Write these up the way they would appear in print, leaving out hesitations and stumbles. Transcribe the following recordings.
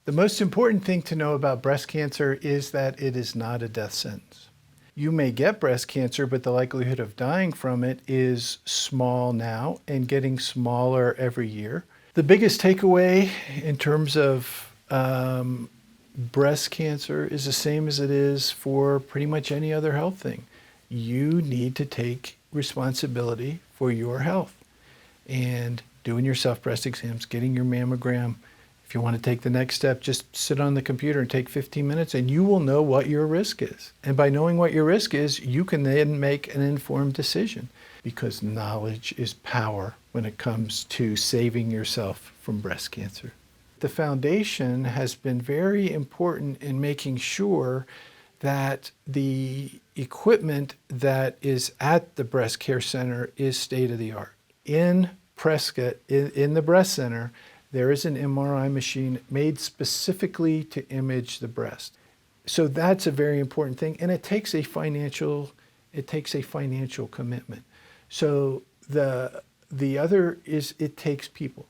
The most important thing to know about breast cancer is that it is not a death sentence. You may get breast cancer, but the likelihood of dying from it is small now and getting smaller every year. The biggest takeaway in terms of breast cancer is the same as it is for pretty much any other health thing. You need to take responsibility for your health. And doing your self-breast exams, getting your mammogram. If you want to take the next step, just sit on the computer and take 15 minutes and you will know what your risk is. And by knowing what your risk is, you can then make an informed decision, because knowledge is power when it comes to saving yourself from breast cancer. The foundation has been very important in making sure that the equipment that is at the breast care center is state-of-the-art. In Prescott, in the breast center, there is an MRI machine made specifically to image the breast. So that's a very important thing, and it takes a financial commitment. So the other is it takes people.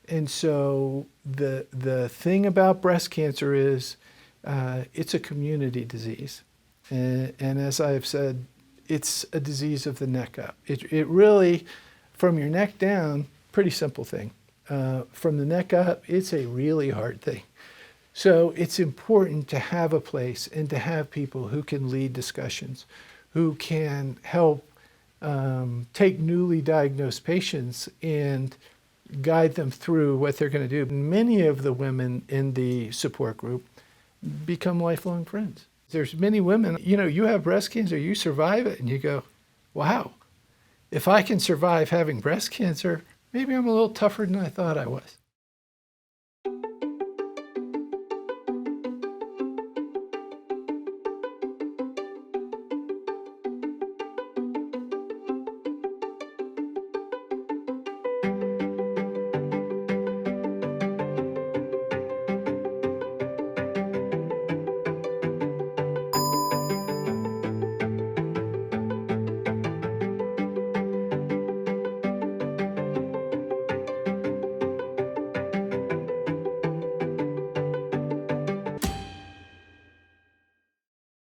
And so the thing about breast cancer is it's a community disease. And as I've said, it's a disease of the neck up. It really, from your neck down, pretty simple thing. From the neck up, it's a really hard thing. So it's important to have a place and to have people who can lead discussions, who can help take newly diagnosed patients and guide them through what they're going to do. Many of the women in the support group become lifelong friends. There's many women, you have breast cancer, you survive it, and you go, wow, if I can survive having breast cancer, maybe I'm a little tougher than I thought I was.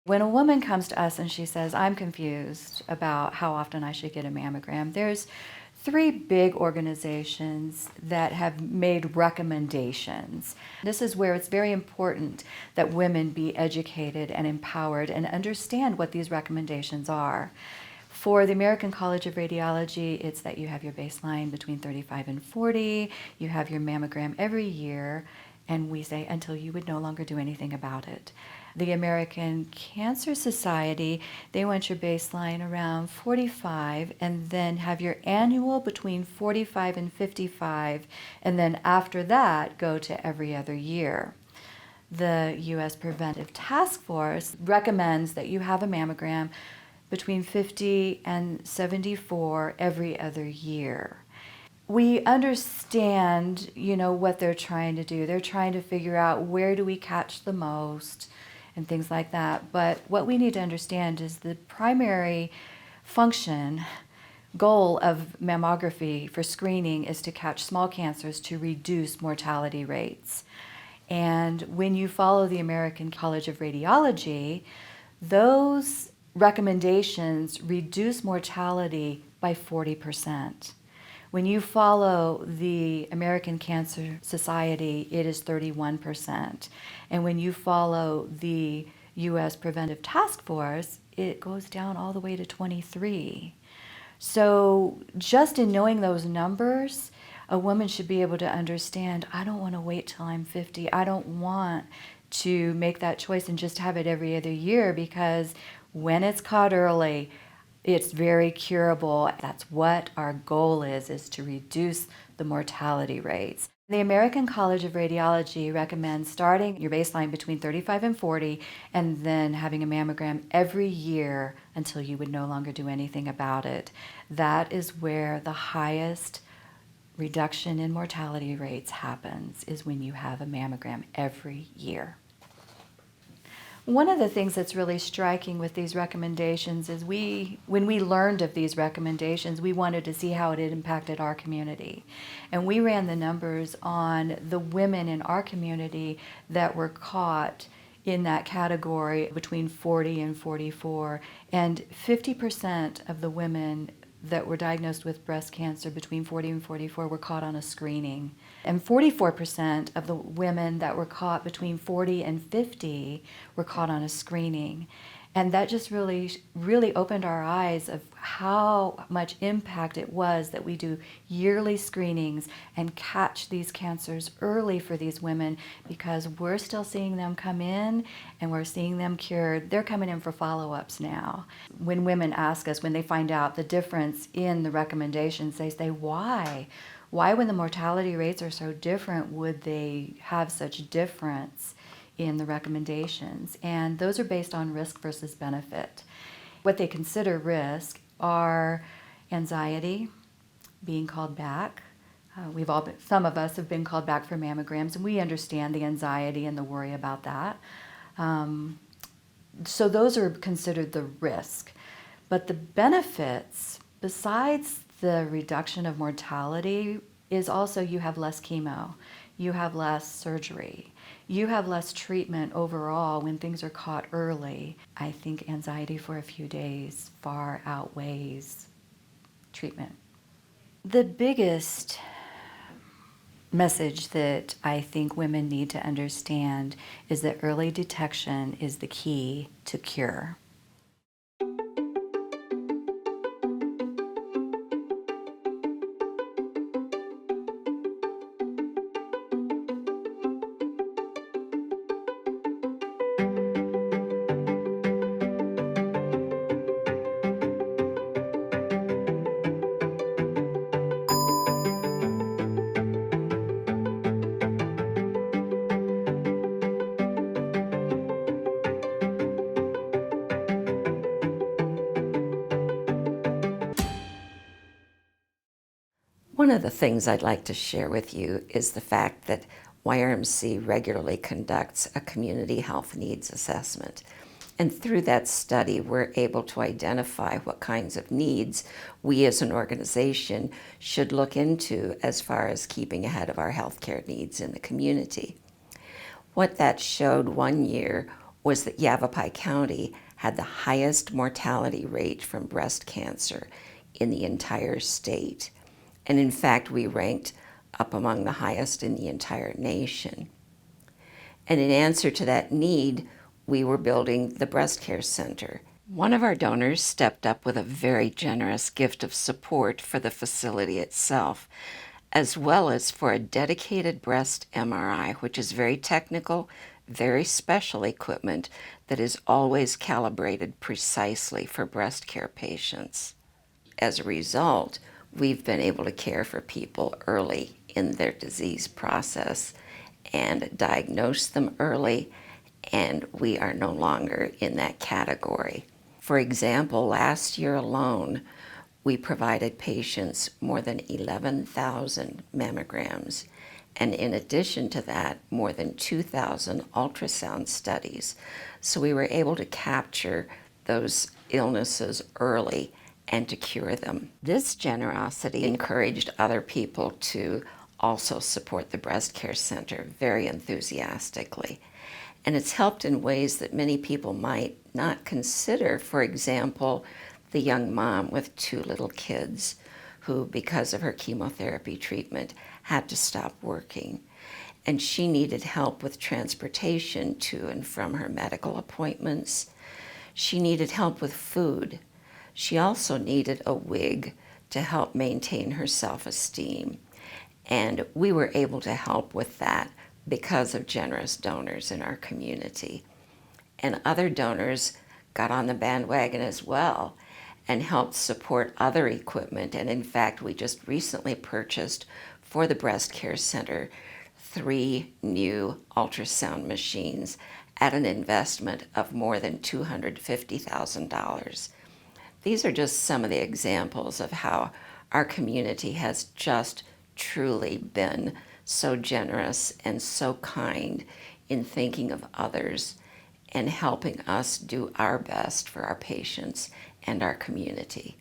When a woman comes to us and she says, I'm confused about how often I should get a mammogram, there's 3 big organizations that have made recommendations. This is where it's very important that women be educated and empowered and understand what these recommendations are. For the American College of Radiology, it's that you have your baseline between 35 and 40, you have your mammogram every year, and we say until you would no longer do anything about it. The American Cancer Society, they want your baseline around 45 and then have your annual between 45 and 55, and then after that go to every other year. The U.S. Preventive Task Force recommends that you have a mammogram between 50 and 74 every other year. We understand, what they're trying to do. They're trying to figure out where do we catch the most and things like that. But what we need to understand is the primary goal of mammography for screening is to catch small cancers to reduce mortality rates. And when you follow the American College of Radiology, those recommendations reduce mortality by 40%. When you follow the American Cancer Society, it is 31%. And when you follow the U.S. Preventive Task Force, it goes down all the way to 23. So just in knowing those numbers, a woman should be able to understand, I don't want to wait till I'm 50. I don't want to make that choice and just have it every other year, because when it's caught early, it's very curable. That's what our goal is to reduce the mortality rates. The American College of Radiology recommends starting your baseline between 35 and 40 and then having a mammogram every year until you would no longer do anything about it. That is where the highest reduction in mortality rates happens, is when you have a mammogram every year. One of the things that's really striking with these recommendations is when we learned of these recommendations, we wanted to see how it had impacted our community. And we ran the numbers on the women in our community that were caught in that category between 40 and 44. And 50% of the women that were diagnosed with breast cancer between 40 and 44 were caught on a screening. And 44% of the women that were caught between 40 and 50 were caught on a screening. And that just really opened our eyes of how much impact it was that we do yearly screenings and catch these cancers early for these women, because we're still seeing them come in and we're seeing them cured. They're coming in for follow-ups now. When women ask us, when they find out the difference in the recommendations, they say, why? Why, when the mortality rates are so different, would they have such difference in the recommendations? And those are based on risk versus benefit. What they consider risk are anxiety, being called back. Some of us have been called back for mammograms, and we understand the anxiety and the worry about that. So those are considered the risk. But the benefits, besides the reduction of mortality, is also you have less chemo, you have less surgery, you have less treatment overall when things are caught early. I think anxiety for a few days far outweighs treatment. The biggest message that I think women need to understand is that early detection is the key to cure. One of the things I'd like to share with you is the fact that YRMC regularly conducts a community health needs assessment. And through that study, we're able to identify what kinds of needs we as an organization should look into as far as keeping ahead of our healthcare needs in the community. What that showed one year was that Yavapai County had the highest mortality rate from breast cancer in the entire state. And in fact, we ranked up among the highest in the entire nation. And in answer to that need, we were building the breast care center. One of our donors stepped up with a very generous gift of support for the facility itself, as well as for a dedicated breast MRI, which is very technical, very special equipment that is always calibrated precisely for breast care patients. As a result, we've been able to care for people early in their disease process and diagnose them early, and we are no longer in that category. For example, last year alone, we provided patients more than 11,000 mammograms, and in addition to that, more than 2,000 ultrasound studies. So we were able to capture those illnesses early and to cure them. This generosity encouraged other people to also support the breast care center very enthusiastically. And it's helped in ways that many people might not consider. For example, the young mom with 2 little kids who, because of her chemotherapy treatment, had to stop working. And she needed help with transportation to and from her medical appointments. She needed help with food. She also needed a wig to help maintain her self-esteem. And we were able to help with that because of generous donors in our community. And other donors got on the bandwagon as well and helped support other equipment. And in fact, we just recently purchased for the breast care center 3 new ultrasound machines at an investment of more than $250,000. These are just some of the examples of how our community has just truly been so generous and so kind in thinking of others and helping us do our best for our patients and our community.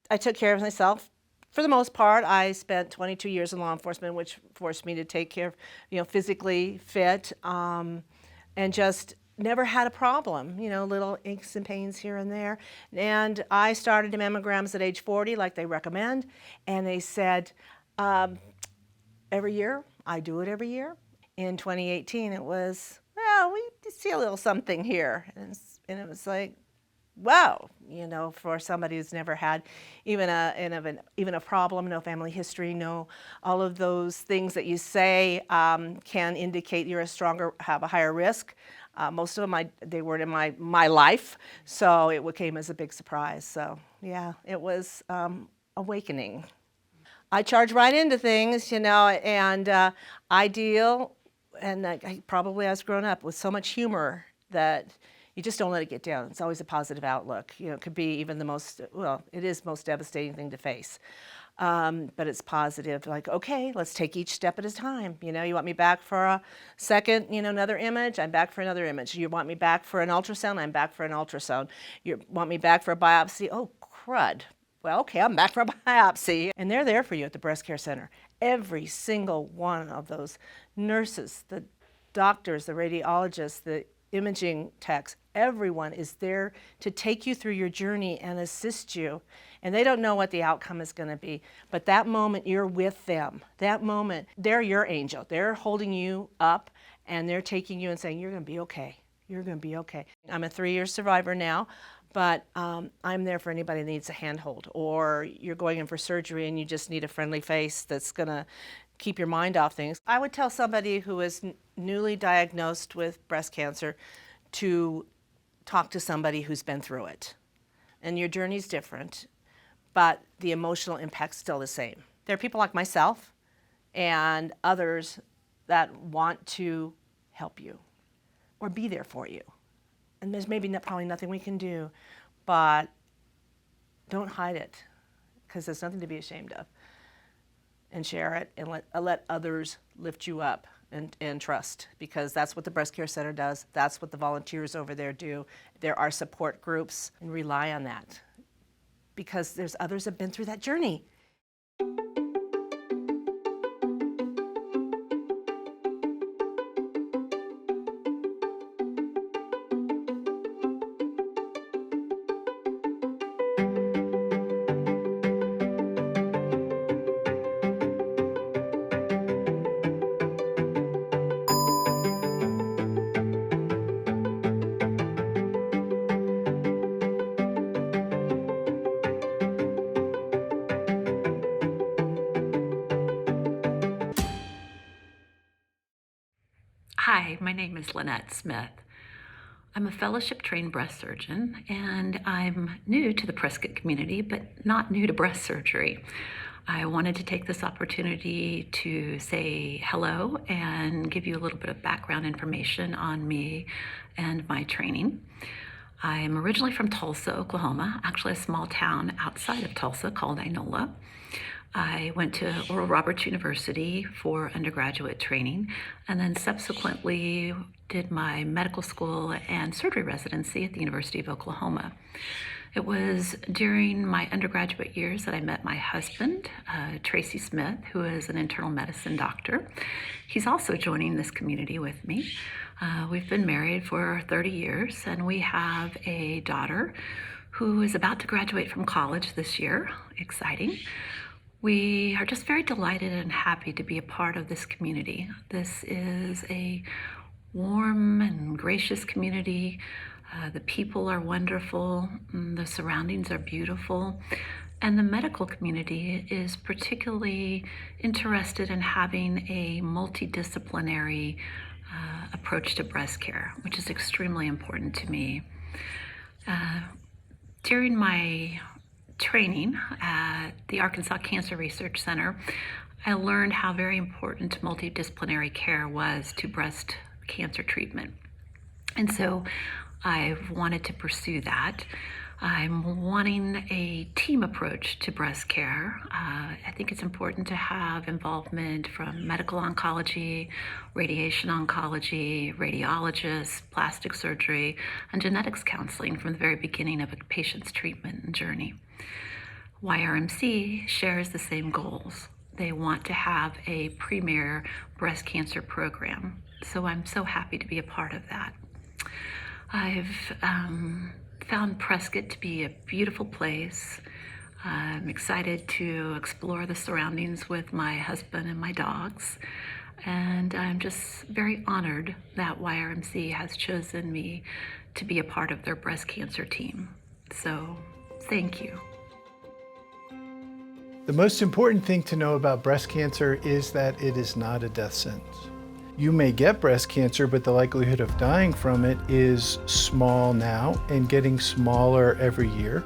I took care of myself. For the most part, I spent 22 years in law enforcement, which forced me to take care of, physically fit, and just never had a problem, little aches and pains here and there. And I started mammograms at age 40, like they recommend, and they said every year, I do it every year. In 2018, it was, well, we see a little something here. And it was like, wow, for somebody who's never had even a problem, no family history, no all of those things that you say can indicate you're have a higher risk. Most of them, they weren't in my life, so it came as a big surprise. So yeah, it was awakening. I charge right into things, and I deal, and I probably as grown up with so much humor that you just don't let it get down. It's always a positive outlook. It could be even it is most devastating thing to face. But it's positive, like, okay, let's take each step at a time. You want me back for a second, another image, I'm back for another image. You want me back for an ultrasound, I'm back for an ultrasound. You want me back for a biopsy, oh, crud. Well, okay, I'm back for a biopsy. And they're there for you at the breast care center. Every single one of those nurses, the doctors, the radiologists, the imaging techs, everyone is there to take you through your journey and assist you. And they don't know what the outcome is going to be. But that moment, you're with them. That moment, they're your angel. They're holding you up, and they're taking you and saying, you're going to be okay. You're going to be okay. I'm a 3-year survivor now, but I'm there for anybody that needs a handhold, or you're going in for surgery and you just need a friendly face that's going to keep your mind off things. I would tell somebody who is newly diagnosed with breast cancer to talk to somebody who's been through it. And your journey's different, but the emotional impact's still the same. There are people like myself and others that want to help you or be there for you. And there's probably nothing we can do, but don't hide it, because there's nothing to be ashamed of. And share it, and let others lift you up, and trust, because that's what the breast care center does. That's what the volunteers over there do. There are support groups, and rely on that, because there's others that have been through that journey. Hi, my name is Lynette Smith. I'm a fellowship-trained breast surgeon, and I'm new to the Prescott community, but not new to breast surgery. I wanted to take this opportunity to say hello and give you a little bit of background information on me and my training. I'm originally from Tulsa, Oklahoma, actually a small town outside of Tulsa called Inola. I went to Oral Roberts University for undergraduate training, and then subsequently did my medical school and surgery residency at the University of Oklahoma. It was during my undergraduate years that I met my husband, Tracy Smith, who is an internal medicine doctor. He's also joining this community with me. We've been married for 30 years, and we have a daughter who is about to graduate from college this year. Exciting. We are just very delighted and happy to be a part of this community. This is a warm and gracious community. The people are wonderful. The surroundings are beautiful. And the medical community is particularly interested in having a multidisciplinary approach to breast care, which is extremely important to me. During my training at the Arkansas Cancer Research Center, I learned how very important multidisciplinary care was to breast cancer treatment. And so I've wanted to pursue that. I'm wanting a team approach to breast care. I think it's important to have involvement from medical oncology, radiation oncology, radiologists, plastic surgery, and genetics counseling from the very beginning of a patient's treatment and journey. YRMC shares the same goals. They want to have a premier breast cancer program. So I'm so happy to be a part of that. I've found Prescott to be a beautiful place. I'm excited to explore the surroundings with my husband and my dogs. And I'm just very honored that YRMC has chosen me to be a part of their breast cancer team. So thank you. The most important thing to know about breast cancer is that it is not a death sentence. You may get breast cancer, but the likelihood of dying from it is small now and getting smaller every year.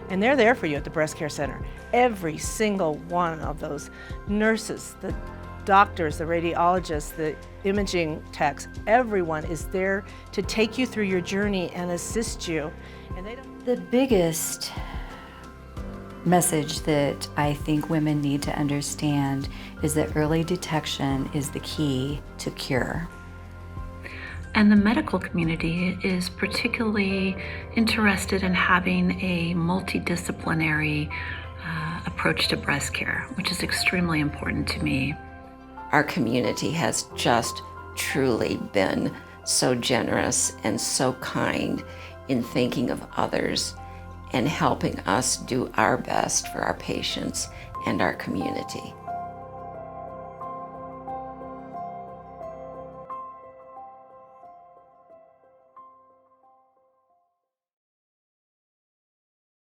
And they're there for you at the Breast Care Center. Every single one of those nurses, the doctors, the radiologists, the imaging techs, everyone is there to take you through your journey and assist you. And they don't... The biggest message that I think women need to understand is that early detection is the key to cure. And the medical community is particularly interested in having a multidisciplinary approach to breast care, which is extremely important to me. Our community has just truly been so generous and so kind in thinking of others and helping us do our best for our patients and our community.